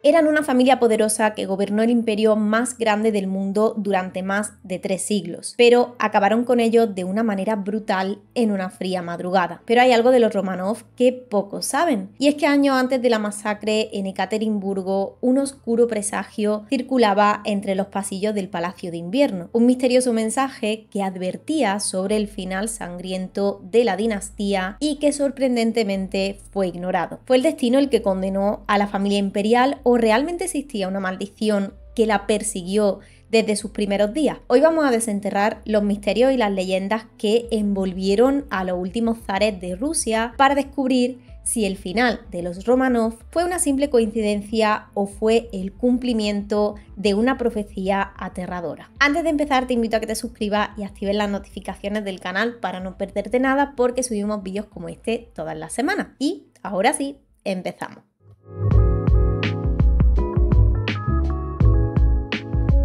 Eran una familia poderosa que gobernó el imperio más grande del mundo durante más de 3 siglos, pero acabaron con ello de una manera brutal en una fría madrugada. Pero hay algo de los Románov que pocos saben, y es que años antes de la masacre en Ekaterimburgo, un oscuro presagio circulaba entre los pasillos del Palacio de Invierno, un misterioso mensaje que advertía sobre el final sangriento de la dinastía y que sorprendentemente fue ignorado. ¿Fue el destino el que condenó a la familia imperial o realmente existía una maldición que la persiguió desde sus primeros días? Hoy vamos a desenterrar los misterios y las leyendas que envolvieron a los últimos zares de Rusia para descubrir si el final de los Románov fue una simple coincidencia o fue el cumplimiento de una profecía aterradora. Antes de empezar, te invito a que te suscribas y actives las notificaciones del canal para no perderte nada, porque subimos vídeos como este todas las semanas. Y ahora sí, empezamos.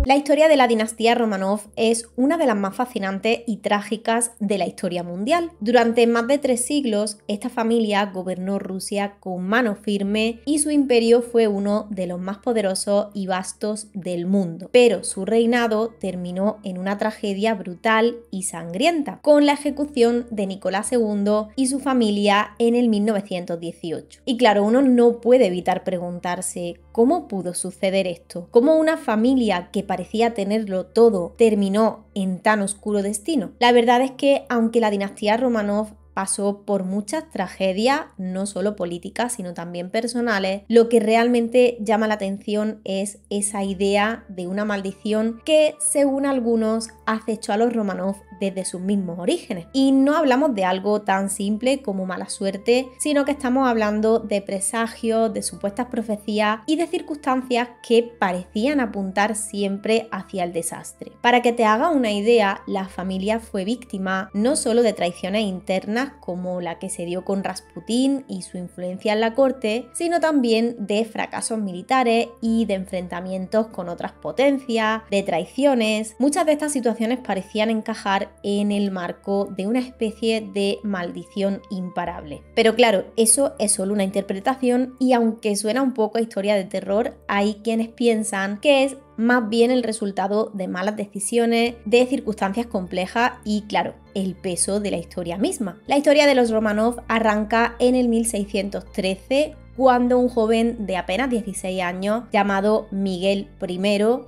La historia de la dinastía Románov es una de las más fascinantes y trágicas de la historia mundial. Durante más de 3 siglos, esta familia gobernó Rusia con mano firme y su imperio fue uno de los más poderosos y vastos del mundo. Pero su reinado terminó en una tragedia brutal y sangrienta, con la ejecución de Nicolás II y su familia en el 1918. Y claro, uno no puede evitar preguntarse ¿cómo pudo suceder esto? ¿Cómo una familia que parecía tenerlo todo terminó en tan oscuro destino? La verdad es que aunque la dinastía Románov pasó por muchas tragedias, no solo políticas, sino también personales, lo que realmente llama la atención es esa idea de una maldición que, según algunos, acechó a los Románov desde sus mismos orígenes. Y no hablamos de algo tan simple como mala suerte, sino que estamos hablando de presagios, de supuestas profecías y de circunstancias que parecían apuntar siempre hacia el desastre. Para que te hagas una idea, la familia fue víctima no solo de traiciones internas como la que se dio con Rasputín y su influencia en la corte, sino también de fracasos militares y de enfrentamientos con otras potencias, de traiciones. Muchas de estas situaciones parecían encajar en el marco de una especie de maldición imparable. Pero claro, eso es solo una interpretación y aunque suena un poco a historia de terror, hay quienes piensan que es más bien el resultado de malas decisiones, de circunstancias complejas y, claro, el peso de la historia misma. La historia de los Románov arranca en el 1613, cuando un joven de apenas 16 años llamado Miguel I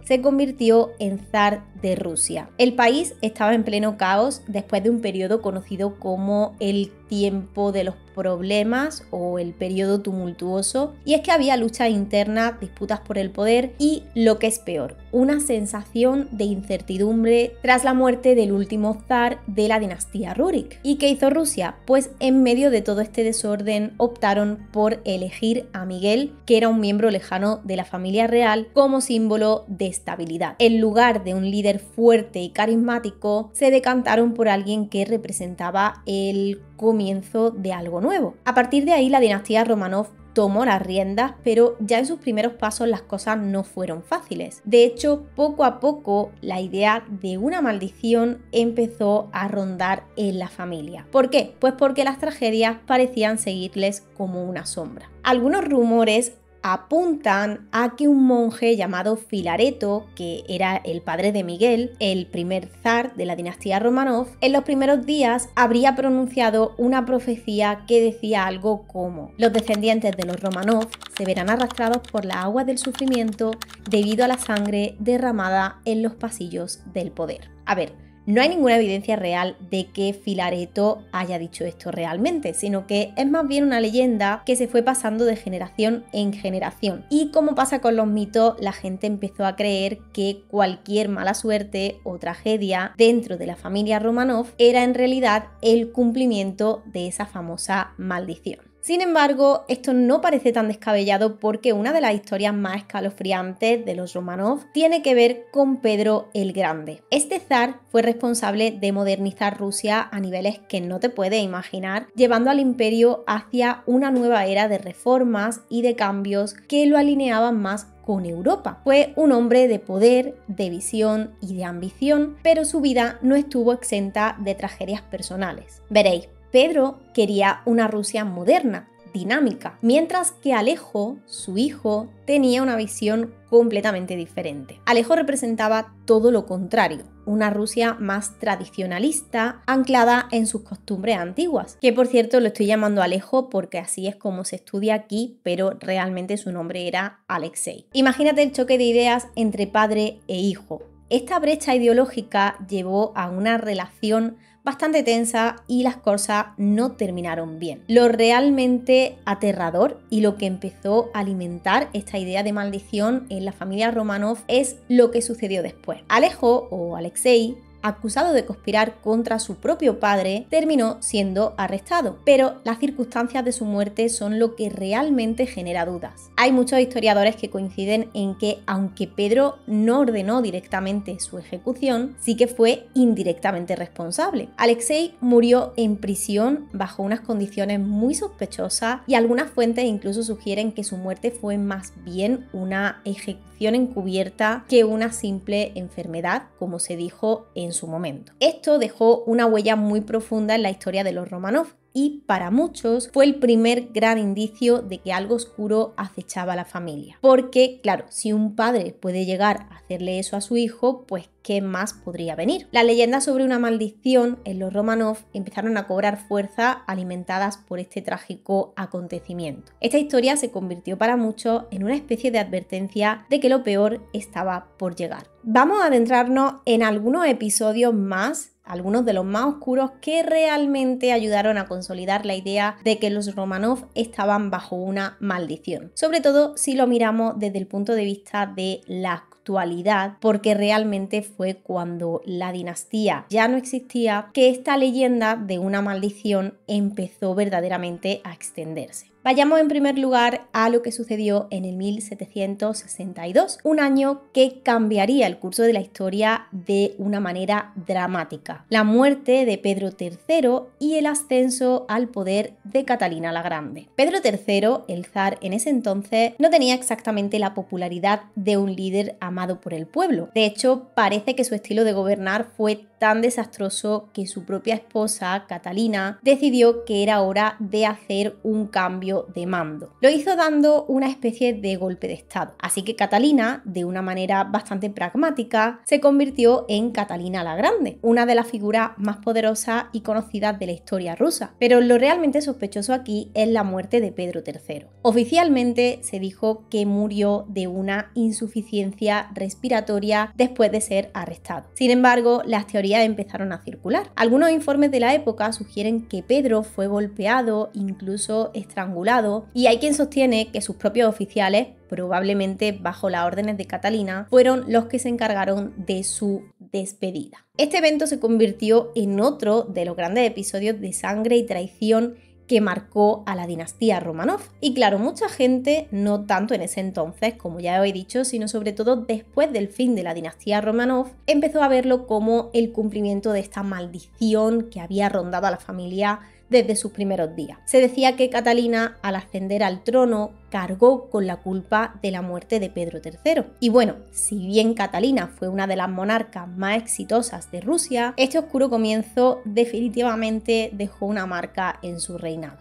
se convirtió en zar de Rusia. El país estaba en pleno caos después de un periodo conocido como el tiempo de los problemas o el periodo tumultuoso, y es que había luchas internas, disputas por el poder y, lo que es peor, una sensación de incertidumbre tras la muerte del último zar de la dinastía Rurik. ¿Y qué hizo Rusia? Pues en medio de todo este desorden optaron por elegir a Miguel, que era un miembro lejano de la familia real, como símbolo de estabilidad. En lugar de un líder fuerte y carismático, se decantaron por alguien que representaba el comienzo de algo nuevo. A partir de ahí, la dinastía Románov tomó las riendas, pero ya en sus primeros pasos las cosas no fueron fáciles. De hecho, poco a poco la idea de una maldición empezó a rondar en la familia. ¿Por qué? Pues porque las tragedias parecían seguirles como una sombra. Algunos rumores apuntan a que un monje llamado Filareto, que era el padre de Miguel, el primer zar de la dinastía Románov, en los primeros días habría pronunciado una profecía que decía algo como: los descendientes de los Románov se verán arrastrados por las aguas del sufrimiento debido a la sangre derramada en los pasillos del poder. A ver, no hay ninguna evidencia real de que Filareto haya dicho esto realmente, sino que es más bien una leyenda que se fue pasando de generación en generación. Y como pasa con los mitos, la gente empezó a creer que cualquier mala suerte o tragedia dentro de la familia Románov era en realidad el cumplimiento de esa famosa maldición. Sin embargo, esto no parece tan descabellado porque una de las historias más escalofriantes de los Románov tiene que ver con Pedro el Grande. Este zar fue responsable de modernizar Rusia a niveles que no te puedes imaginar, llevando al imperio hacia una nueva era de reformas y de cambios que lo alineaban más con Europa. Fue un hombre de poder, de visión y de ambición, pero su vida no estuvo exenta de tragedias personales. Veréis, Pedro quería una Rusia moderna, dinámica, mientras que Alejo, su hijo, tenía una visión completamente diferente. Alejo representaba todo lo contrario, una Rusia más tradicionalista, anclada en sus costumbres antiguas, que por cierto lo estoy llamando Alejo porque así es como se estudia aquí, pero realmente su nombre era Alexei. Imagínate el choque de ideas entre padre e hijo. Esta brecha ideológica llevó a una relación bastante tensa y las cosas no terminaron bien. Lo realmente aterrador y lo que empezó a alimentar esta idea de maldición en la familia Romanov es lo que sucedió después. Alejo, o Alexei, acusado de conspirar contra su propio padre, terminó siendo arrestado, pero las circunstancias de su muerte son lo que realmente genera dudas. Hay muchos historiadores que coinciden en que, aunque Pedro no ordenó directamente su ejecución, sí que fue indirectamente responsable. Alexei murió en prisión bajo unas condiciones muy sospechosas y algunas fuentes incluso sugieren que su muerte fue más bien una ejecución encubierta que una simple enfermedad, como se dijo en su momento. Esto dejó una huella muy profunda en la historia de los Romanov y para muchos fue el primer gran indicio de que algo oscuro acechaba a la familia. Porque, claro, si un padre puede llegar a hacerle eso a su hijo, pues ¿qué más podría venir? Las leyendas sobre una maldición en los Romanov empezaron a cobrar fuerza alimentadas por este trágico acontecimiento. Esta historia se convirtió para muchos en una especie de advertencia de que lo peor estaba por llegar. Vamos a adentrarnos en algunos episodios más, algunos de los más oscuros, que realmente ayudaron a consolidar la idea de que los Romanov estaban bajo una maldición. Sobre todo si lo miramos desde el punto de vista de la actualidad, porque realmente fue cuando la dinastía ya no existía que esta leyenda de una maldición empezó verdaderamente a extenderse. Vayamos en primer lugar a lo que sucedió en el 1762, un año que cambiaría el curso de la historia de una manera dramática. La muerte de Pedro III y el ascenso al poder de Catalina la Grande. Pedro III, el zar en ese entonces, no tenía exactamente la popularidad de un líder amado por el pueblo. De hecho, parece que su estilo de gobernar fue tan desastroso que su propia esposa, Catalina, decidió que era hora de hacer un cambio de mando. Lo hizo dando una especie de golpe de estado. Así que Catalina, de una manera bastante pragmática, se convirtió en Catalina la Grande, una de las figuras más poderosas y conocidas de la historia rusa. Pero lo realmente sospechoso aquí es la muerte de Pedro III. Oficialmente se dijo que murió de una insuficiencia respiratoria después de ser arrestado. Sin embargo, las teorías empezaron a circular. Algunos informes de la época sugieren que Pedro fue golpeado, incluso estrangulado, y hay quien sostiene que sus propios oficiales, probablemente bajo las órdenes de Catalina, fueron los que se encargaron de su despedida. Este evento se convirtió en otro de los grandes episodios de sangre y traición que marcó a la dinastía Romanov. Y claro, mucha gente, no tanto en ese entonces, como ya os he dicho, sino sobre todo después del fin de la dinastía Romanov, empezó a verlo como el cumplimiento de esta maldición que había rondado a la familia desde sus primeros días. Se decía que Catalina, al ascender al trono, cargó con la culpa de la muerte de Pedro III. Y bueno, si bien Catalina fue una de las monarcas más exitosas de Rusia, este oscuro comienzo definitivamente dejó una marca en su reinado.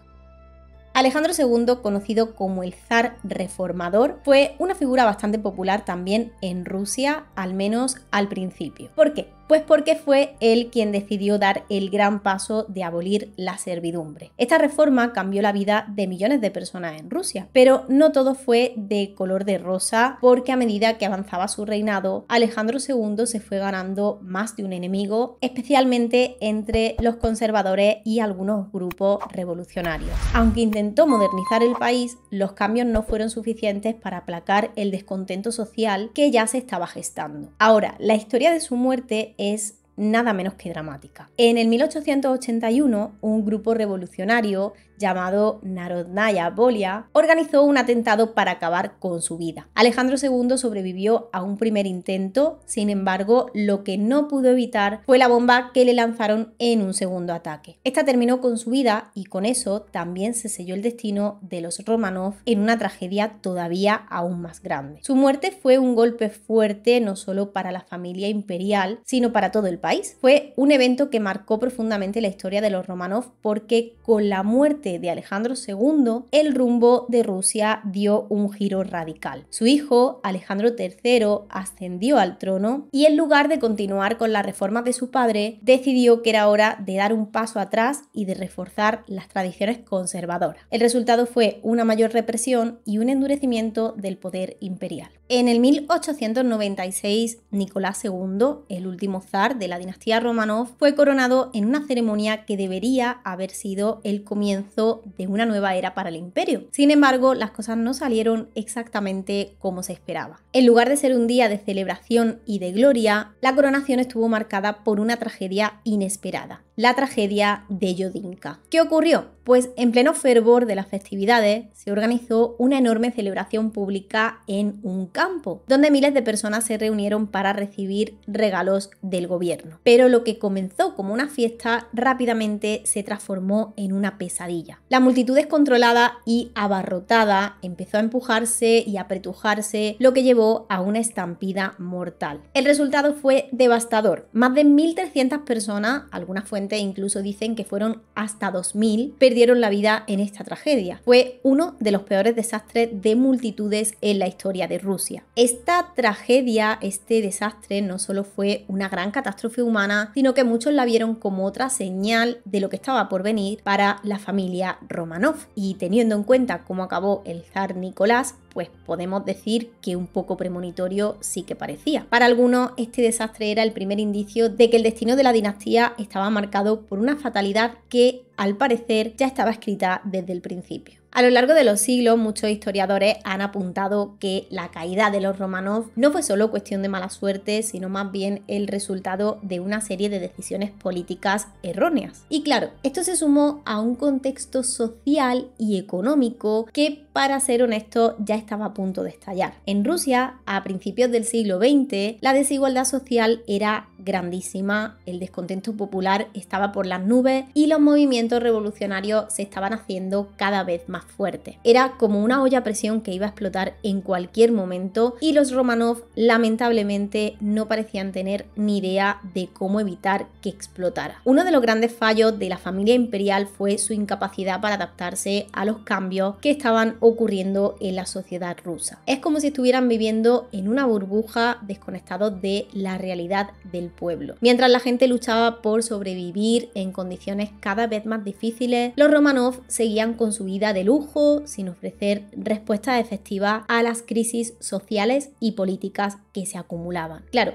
Alejandro II, conocido como el zar reformador, fue una figura bastante popular también en Rusia, al menos al principio. ¿Por qué? Pues porque fue él quien decidió dar el gran paso de abolir la servidumbre. Esta reforma cambió la vida de millones de personas en Rusia, pero no todo fue de color de rosa, porque a medida que avanzaba su reinado, Alejandro II se fue ganando más de un enemigo, especialmente entre los conservadores y algunos grupos revolucionarios. Aunque intentó modernizar el país, los cambios no fueron suficientes para aplacar el descontento social que ya se estaba gestando. Ahora, la historia de su muerte es nada menos que dramática. En el 1881, un grupo revolucionario llamado Narodnaya Volia organizó un atentado para acabar con su vida. Alejandro II sobrevivió a un primer intento, sin embargo, lo que no pudo evitar fue la bomba que le lanzaron en un segundo ataque. Esta terminó con su vida y con eso también se selló el destino de los Romanov en una tragedia todavía aún más grande. Su muerte fue un golpe fuerte no solo para la familia imperial, sino para todo el país. Fue un evento que marcó profundamente la historia de los Romanov porque con la muerte muerte de Alejandro II, el rumbo de Rusia dio un giro radical. Su hijo, Alejandro III, ascendió al trono y en lugar de continuar con las reformas de su padre, decidió que era hora de dar un paso atrás y de reforzar las tradiciones conservadoras. El resultado fue una mayor represión y un endurecimiento del poder imperial. En el 1896, Nicolás II, el último zar de la dinastía Románov, fue coronado en una ceremonia que debería haber sido el comienzo de una nueva era para el imperio. Sin embargo, las cosas no salieron exactamente como se esperaba. En lugar de ser un día de celebración y de gloria, la coronación estuvo marcada por una tragedia inesperada, la tragedia de Yodinka. ¿Qué ocurrió? Pues en pleno fervor de las festividades se organizó una enorme celebración pública en un campo, donde miles de personas se reunieron para recibir regalos del gobierno. Pero lo que comenzó como una fiesta rápidamente se transformó en una pesadilla. La multitud descontrolada y abarrotada empezó a empujarse y a apretujarse, lo que llevó a una estampida mortal. El resultado fue devastador. Más de 1.300 personas, algunas fuentes incluso dicen que fueron hasta 2.000, perdieron la vida en esta tragedia. Fue uno de los peores desastres de multitudes en la historia de Rusia. Esta tragedia, este desastre, no solo fue una gran catástrofe humana, sino que muchos la vieron como otra señal de lo que estaba por venir para la familia Románov. Y teniendo en cuenta cómo acabó el zar Nicolás, pues podemos decir que un poco premonitorio sí que parecía. Para algunos, este desastre era el primer indicio de que el destino de la dinastía estaba marcado por una fatalidad que, al parecer, ya estaba escrita desde el principio. A lo largo de los siglos, muchos historiadores han apuntado que la caída de los Románov no fue solo cuestión de mala suerte, sino más bien el resultado de una serie de decisiones políticas erróneas. Y claro, esto se sumó a un contexto social y económico que, para ser honesto, ya estaba a punto de estallar. En Rusia, a principios del siglo XX, la desigualdad social era grandísima, el descontento popular estaba por las nubes y los movimientos revolucionarios se estaban haciendo cada vez más fuertes. Era como una olla a presión que iba a explotar en cualquier momento y los Románov lamentablemente no parecían tener ni idea de cómo evitar que explotara. Uno de los grandes fallos de la familia imperial fue su incapacidad para adaptarse a los cambios que estaban ocurriendo en la sociedad rusa. Es como si estuvieran viviendo en una burbuja, desconectados de la realidad del pueblo. Mientras la gente luchaba por sobrevivir en condiciones cada vez más difíciles, los Románov seguían con su vida de lujo sin ofrecer respuestas efectivas a las crisis sociales y políticas que se acumulaban. Claro,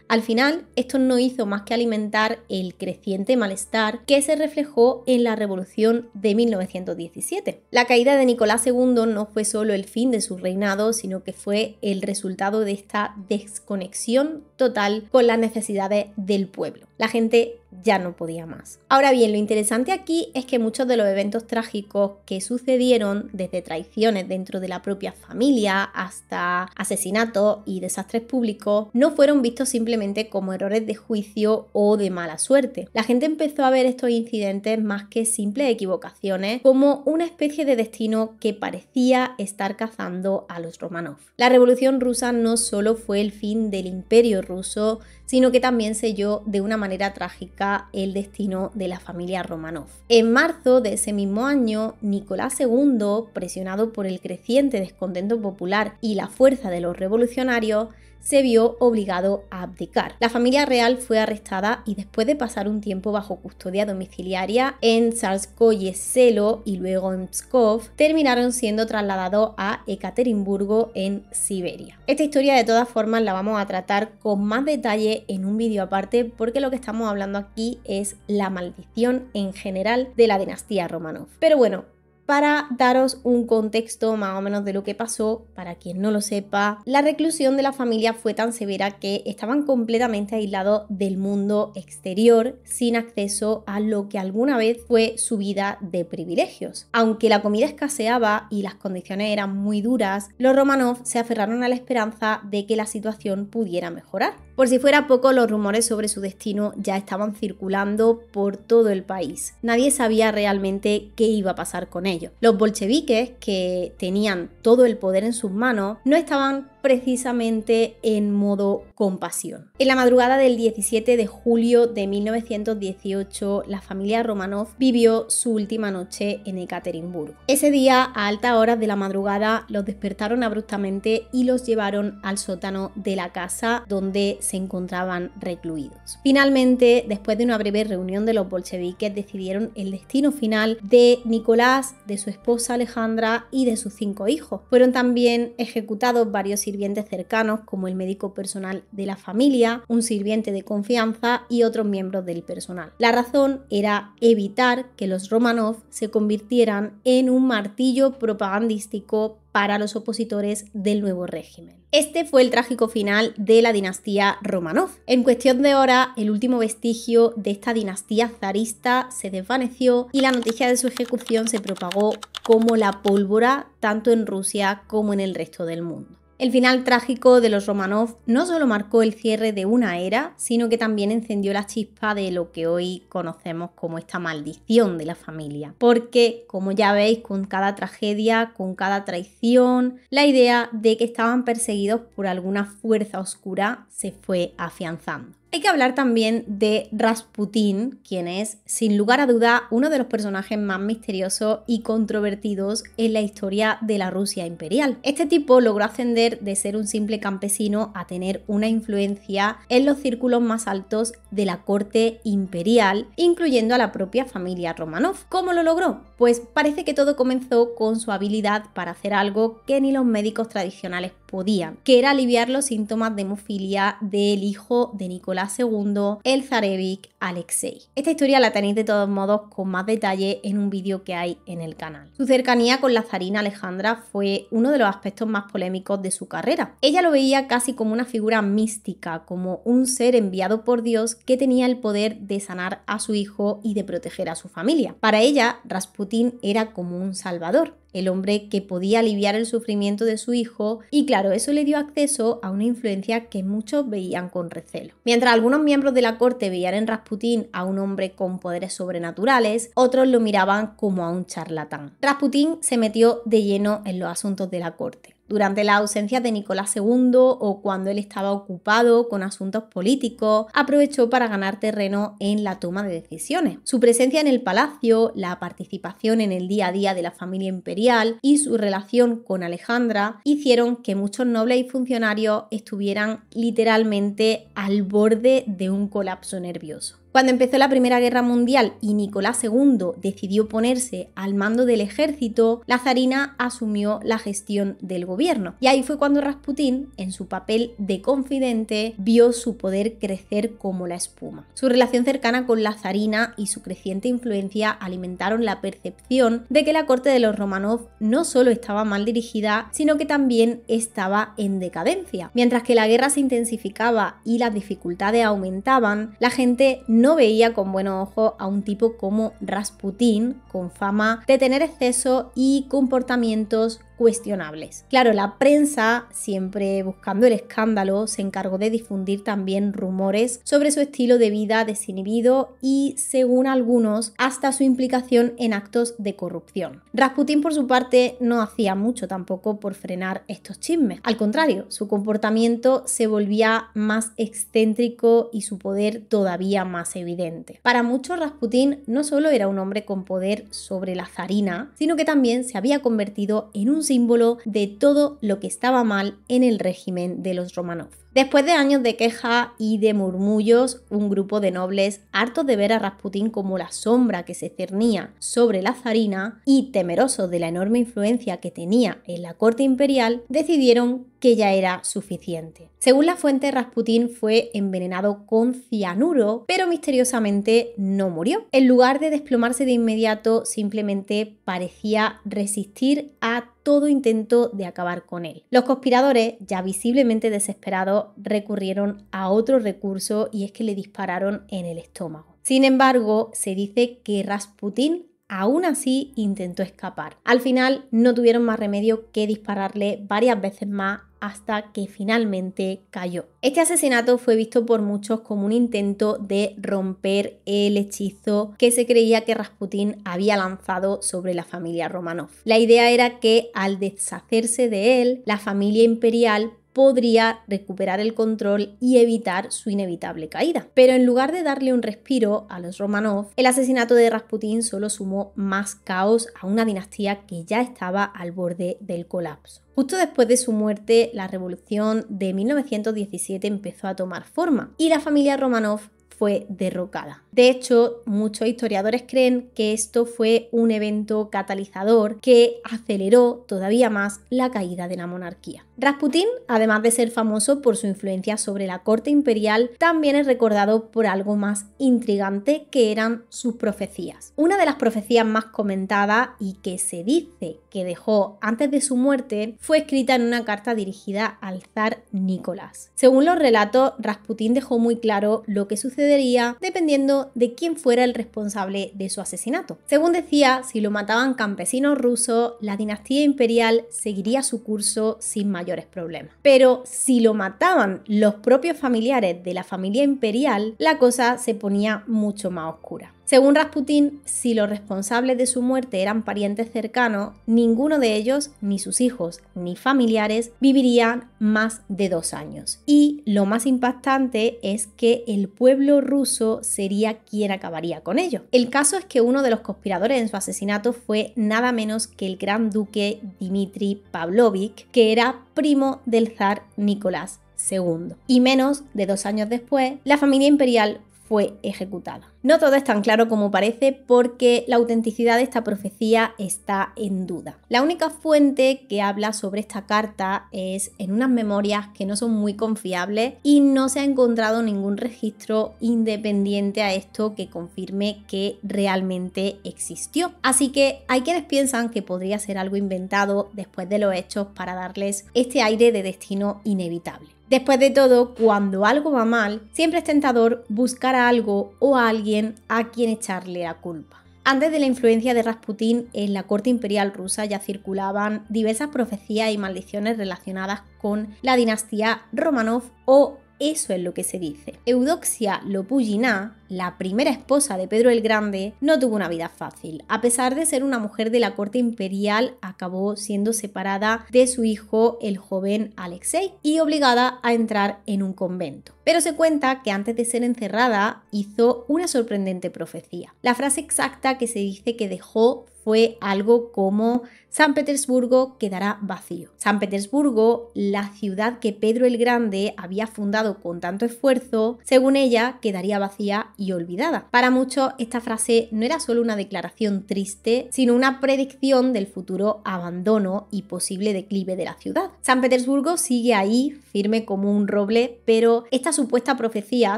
al final, esto no hizo más que alimentar el creciente malestar que se reflejó en la Revolución de 1917. La caída de Nicolás II no fue solo el fin de su reinado, sino que fue el resultado de esta desconexión total con las necesidades del pueblo. La gente ya no podía más. Ahora bien, lo interesante aquí es que muchos de los eventos trágicos que sucedieron, desde traiciones dentro de la propia familia hasta asesinatos y desastres públicos, no fueron vistos simplemente como errores de juicio o de mala suerte. La gente empezó a ver estos incidentes más que simples equivocaciones como una especie de destino que parecía estar cazando a los Románov. La Revolución Rusa no solo fue el fin del Imperio ruso, sino que también selló de una manera trágica el destino de la familia Románov. En marzo de ese mismo año, Nicolás II, presionado por el creciente descontento popular y la fuerza de los revolucionarios, se vio obligado a abdicar. La familia real fue arrestada y después de pasar un tiempo bajo custodia domiciliaria en Tsarskoye Selo y luego en Pskov, terminaron siendo trasladados a Ekaterimburgo en Siberia. Esta historia de todas formas la vamos a tratar con más detalle en un vídeo aparte porque lo que estamos hablando aquí es la maldición en general de la dinastía Románov. Pero bueno, para daros un contexto más o menos de lo que pasó, para quien no lo sepa, la reclusión de la familia fue tan severa que estaban completamente aislados del mundo exterior, sin acceso a lo que alguna vez fue su vida de privilegios. Aunque la comida escaseaba y las condiciones eran muy duras, los Románov se aferraron a la esperanza de que la situación pudiera mejorar. Por si fuera poco, los rumores sobre su destino ya estaban circulando por todo el país. Nadie sabía realmente qué iba a pasar con ellos. Los bolcheviques, que tenían todo el poder en sus manos, no estaban precisamente en modo compasión. En la madrugada del 17 de julio de 1918, la familia Románov vivió su última noche en Ekaterimburgo. Ese día, a altas horas de la madrugada, los despertaron abruptamente y los llevaron al sótano de la casa donde se encontraban recluidos. Finalmente, después de una breve reunión de los bolcheviques, decidieron el destino final de Nicolás, de su esposa Alejandra y de sus 5 hijos. Fueron también ejecutados varios sirvientes cercanos, como el médico personal de la familia, un sirviente de confianza y otros miembros del personal. La razón era evitar que los Románov se convirtieran en un martillo propagandístico para los opositores del nuevo régimen. Este fue el trágico final de la dinastía Románov. En cuestión de horas, el último vestigio de esta dinastía zarista se desvaneció y la noticia de su ejecución se propagó como la pólvora tanto en Rusia como en el resto del mundo. El final trágico de los Románov no solo marcó el cierre de una era, sino que también encendió la chispa de lo que hoy conocemos como esta maldición de la familia. Porque, como ya veis, con cada tragedia, con cada traición, la idea de que estaban perseguidos por alguna fuerza oscura se fue afianzando. Hay que hablar también de Rasputín, quien es, sin lugar a duda, uno de los personajes más misteriosos y controvertidos en la historia de la Rusia imperial. Este tipo logró ascender de ser un simple campesino a tener una influencia en los círculos más altos de la corte imperial, incluyendo a la propia familia Románov. ¿Cómo lo logró? Pues parece que todo comenzó con su habilidad para hacer algo que ni los médicos tradicionales podían, que era aliviar los síntomas de hemofilia del hijo de Nicolás II, el zarevich Alexei. Esta historia la tenéis de todos modos con más detalle en un vídeo que hay en el canal. Su cercanía con la zarina Alejandra fue uno de los aspectos más polémicos de su carrera. Ella lo veía casi como una figura mística, como un ser enviado por Dios que tenía el poder de sanar a su hijo y de proteger a su familia. Para ella, Rasputín era como un salvador, el hombre que podía aliviar el sufrimiento de su hijo, y claro, eso le dio acceso a una influencia que muchos veían con recelo. Mientras algunos miembros de la corte veían en Rasputín a un hombre con poderes sobrenaturales, otros lo miraban como a un charlatán. Rasputín se metió de lleno en los asuntos de la corte. Durante la ausencia de Nicolás II o cuando él estaba ocupado con asuntos políticos, aprovechó para ganar terreno en la toma de decisiones. Su presencia en el palacio, la participación en el día a día de la familia imperial y su relación con Alejandra hicieron que muchos nobles y funcionarios estuvieran literalmente al borde de un colapso nervioso. Cuando empezó la Primera Guerra Mundial y Nicolás II decidió ponerse al mando del ejército, la zarina asumió la gestión del gobierno. Y ahí fue cuando Rasputín, en su papel de confidente, vio su poder crecer como la espuma. Su relación cercana con la zarina y su creciente influencia alimentaron la percepción de que la corte de los Románov no solo estaba mal dirigida, sino que también estaba en decadencia. Mientras que la guerra se intensificaba y las dificultades aumentaban, la gente no veía con buenos ojos a un tipo como Rasputín, con fama de tener exceso y comportamientos cuestionables. Claro, la prensa, siempre buscando el escándalo, se encargó de difundir también rumores sobre su estilo de vida desinhibido y, según algunos, hasta su implicación en actos de corrupción. Rasputín, por su parte, no hacía mucho tampoco por frenar estos chismes. Al contrario, su comportamiento se volvía más excéntrico y su poder todavía más evidente. Para muchos, Rasputín no solo era un hombre con poder sobre la zarina, sino que también se había convertido en un símbolo de todo lo que estaba mal en el régimen de los Románov. Después de años de queja y de murmullos, un grupo de nobles, hartos de ver a Rasputín como la sombra que se cernía sobre la zarina y temerosos de la enorme influencia que tenía en la corte imperial, decidieron que ya era suficiente. Según la fuente, Rasputín fue envenenado con cianuro, pero misteriosamente no murió. En lugar de desplomarse de inmediato, simplemente parecía resistir a todo intento de acabar con él. Los conspiradores, ya visiblemente desesperados, recurrieron a otro recurso, y es que le dispararon en el estómago. Sin embargo, se dice que Rasputín aún así intentó escapar. Al final no tuvieron más remedio que dispararle varias veces más hasta que finalmente cayó. Este asesinato fue visto por muchos como un intento de romper el hechizo que se creía que Rasputín había lanzado sobre la familia Románov. La idea era que al deshacerse de él, la familia imperial podría recuperar el control y evitar su inevitable caída. Pero en lugar de darle un respiro a los Románov, el asesinato de Rasputín solo sumó más caos a una dinastía que ya estaba al borde del colapso. Justo después de su muerte, la revolución de 1917 empezó a tomar forma y la familia Románov fue derrocada. De hecho, muchos historiadores creen que esto fue un evento catalizador que aceleró todavía más la caída de la monarquía. Rasputín, además de ser famoso por su influencia sobre la corte imperial, también es recordado por algo más intrigante, que eran sus profecías. Una de las profecías más comentadas y que se dice que dejó antes de su muerte fue escrita en una carta dirigida al zar Nicolás. Según los relatos, Rasputín dejó muy claro lo que sucedería dependiendo de quién fuera el responsable de su asesinato. Según decía, si lo mataban campesinos rusos, la dinastía imperial seguiría su curso sin mayores problemas. Pero si lo mataban los propios familiares de la familia imperial, la cosa se ponía mucho más oscura. Según Rasputín, si los responsables de su muerte eran parientes cercanos, ninguno de ellos, ni sus hijos, ni familiares, vivirían más de 2 años. Y lo más impactante es que el pueblo ruso sería quien acabaría con ello. El caso es que uno de los conspiradores en su asesinato fue nada menos que el gran duque Dmitri Pavlovich, que era primo del zar Nicolás II. Y menos de 2 años después, la familia imperial fue ejecutada. No todo es tan claro como parece, porque la autenticidad de esta profecía está en duda. La única fuente que habla sobre esta carta es en unas memorias que no son muy confiables y no se ha encontrado ningún registro independiente a esto que confirme que realmente existió. Así que hay quienes piensan que podría ser algo inventado después de los hechos para darles este aire de destino inevitable. Después de todo, cuando algo va mal, siempre es tentador buscar a algo o a alguien a quien echarle la culpa. Antes de la influencia de Rasputín, en la corte imperial rusa ya circulaban diversas profecías y maldiciones relacionadas con la dinastía Románov, o eso es lo que se dice. Eudoxia Lopugina, la primera esposa de Pedro el Grande, no tuvo una vida fácil. A pesar de ser una mujer de la corte imperial, acabó siendo separada de su hijo, el joven Alexei, y obligada a entrar en un convento. Pero se cuenta que antes de ser encerrada hizo una sorprendente profecía. La frase exacta que se dice que dejó fue algo como: San Petersburgo quedará vacío. San Petersburgo, la ciudad que Pedro el Grande había fundado con tanto esfuerzo, según ella, quedaría vacía y olvidada. Para muchos, esta frase no era solo una declaración triste, sino una predicción del futuro abandono y posible declive de la ciudad. San Petersburgo sigue ahí, firme como un roble, pero esta supuesta profecía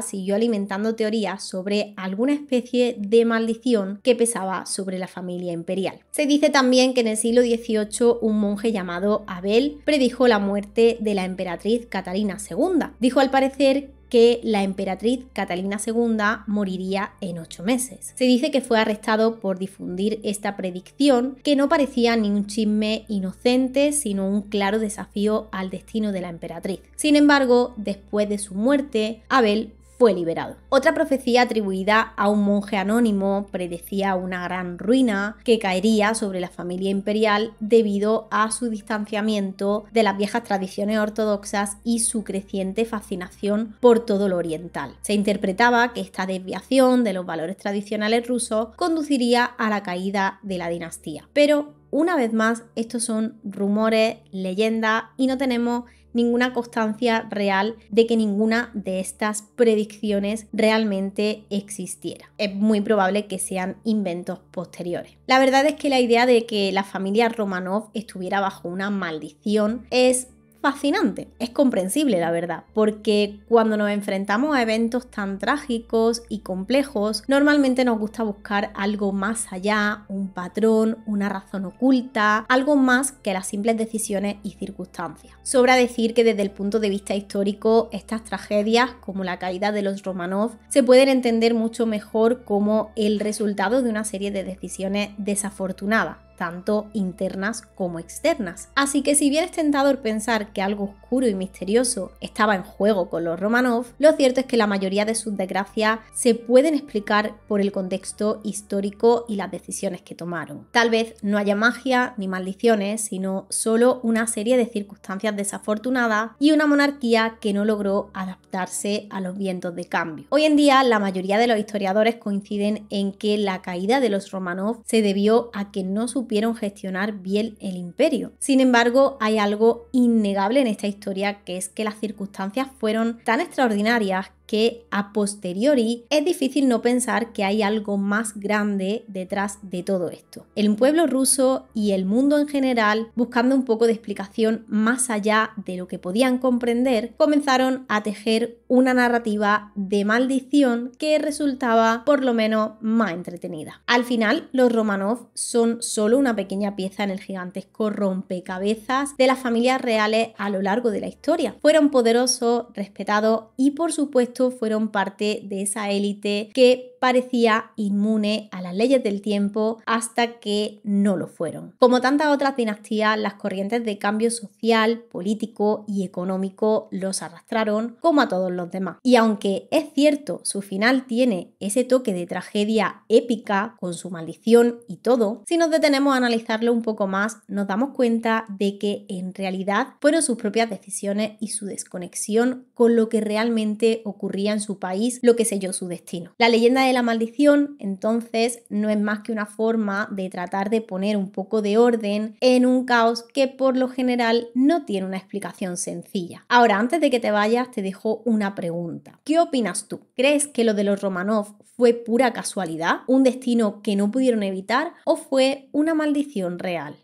siguió alimentando teorías sobre alguna especie de maldición que pesaba sobre la familia imperial. Se dice también que en el siglo XVIII un monje llamado Abel predijo la muerte de la emperatriz Catalina II. Dijo al parecer que la emperatriz Catalina II moriría en 8 meses. Se dice que fue arrestado por difundir esta predicción, que no parecía ni un chisme inocente, sino un claro desafío al destino de la emperatriz. Sin embargo, después de su muerte, Abel fue liberado. Otra profecía atribuida a un monje anónimo predecía una gran ruina que caería sobre la familia imperial debido a su distanciamiento de las viejas tradiciones ortodoxas y su creciente fascinación por todo lo oriental. Se interpretaba que esta desviación de los valores tradicionales rusos conduciría a la caída de la dinastía. Pero, una vez más, estos son rumores, leyendas, y no tenemos ninguna constancia real de que ninguna de estas predicciones realmente existiera. Es muy probable que sean inventos posteriores. La verdad es que la idea de que la familia Románov estuviera bajo una maldición es fascinante, es comprensible, la verdad, porque cuando nos enfrentamos a eventos tan trágicos y complejos, normalmente nos gusta buscar algo más allá, un patrón, una razón oculta, algo más que las simples decisiones y circunstancias. Sobra decir que desde el punto de vista histórico, estas tragedias, como la caída de los Románov, se pueden entender mucho mejor como el resultado de una serie de decisiones desafortunadas, tanto internas como externas. Así que si bien es tentador pensar que algo oscuro y misterioso estaba en juego con los Románov, lo cierto es que la mayoría de sus desgracias se pueden explicar por el contexto histórico y las decisiones que tomaron. Tal vez no haya magia ni maldiciones, sino solo una serie de circunstancias desafortunadas y una monarquía que no logró adaptarse a los vientos de cambio. Hoy en día, la mayoría de los historiadores coinciden en que la caída de los Románov se debió a que no supieron gestionar bien el imperio. Sin embargo, hay algo innegable en esta historia, que es que las circunstancias fueron tan extraordinarias que a posteriori es difícil no pensar que hay algo más grande detrás de todo esto. El pueblo ruso y el mundo en general, buscando un poco de explicación más allá de lo que podían comprender, comenzaron a tejer una narrativa de maldición que resultaba por lo menos más entretenida. Al final, los Románov son solo una pequeña pieza en el gigantesco rompecabezas de las familias reales a lo largo de la historia. Fueron poderosos, respetados y por supuesto fueron parte de esa élite que parecía inmune a las leyes del tiempo hasta que no lo fueron. Como tantas otras dinastías, las corrientes de cambio social, político y económico los arrastraron como a todos los demás. Y aunque es cierto, su final tiene ese toque de tragedia épica con su maldición y todo, si nos detenemos a analizarlo un poco más, nos damos cuenta de que en realidad fueron sus propias decisiones y su desconexión con lo que realmente ocurría en su país lo que selló su destino. La leyenda de la maldición, entonces, no es más que una forma de tratar de poner un poco de orden en un caos que por lo general no tiene una explicación sencilla. Ahora, antes de que te vayas, te dejo una pregunta. ¿Qué opinas tú? ¿Crees que lo de los Románov fue pura casualidad, un destino que no pudieron evitar o fue una maldición real?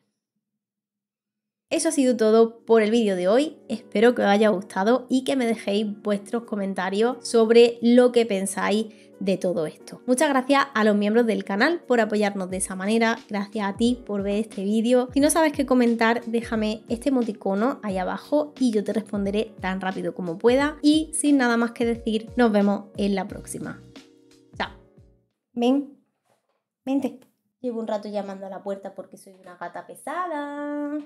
Eso ha sido todo por el vídeo de hoy, espero que os haya gustado y que me dejéis vuestros comentarios sobre lo que pensáis de todo esto. Muchas gracias a los miembros del canal por apoyarnos de esa manera, gracias a ti por ver este vídeo. Si no sabes qué comentar, déjame este emoticono ahí abajo y yo te responderé tan rápido como pueda. Y sin nada más que decir, nos vemos en la próxima. Chao. Vente. Llevo un rato llamando a la puerta porque soy una gata pesada.